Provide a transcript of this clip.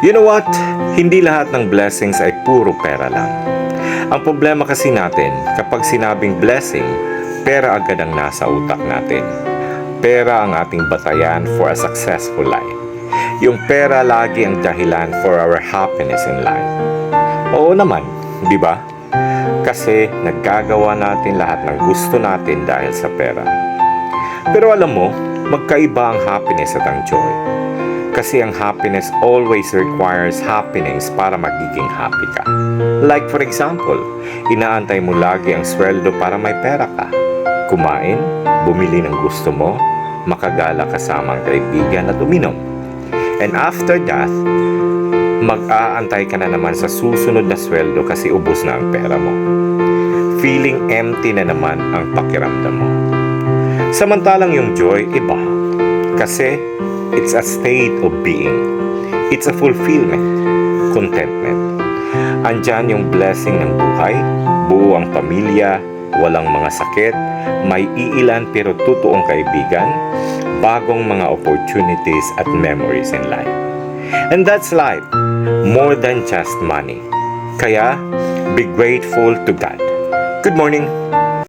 You know what? Hindi lahat ng blessings ay puro pera lang. Ang problema kasi natin, kapag sinabing blessing, pera agad ang nasa utak natin. Pera ang ating batayan for a successful life. Yung pera lagi ang dahilan for our happiness in life. Oo naman, di ba? Kasi naggagawa natin lahat ng gusto natin dahil sa pera. Pero alam mo, magkaiba ang happiness at ang joy. Kasi ang happiness always requires happiness para magiging happy ka. Like for example, inaantay mo lagi ang sweldo para may pera ka. Kumain, bumili ng gusto mo, makagala kasama ang kaibigan at uminom. And after that, mag-aantay ka na naman sa susunod na sweldo kasi ubos na ang pera mo. Feeling empty na naman ang pakiramdam mo. Samantalang yung joy, iba. Kasi it's a state of being. It's a fulfillment, contentment. Andyan yung blessing ng buhay, buo ang pamilya, walang mga sakit, may iilan pero totoong kaibigan, bagong mga opportunities at memories in life. And that's life, more than just money. Kaya, be grateful to God. Good morning!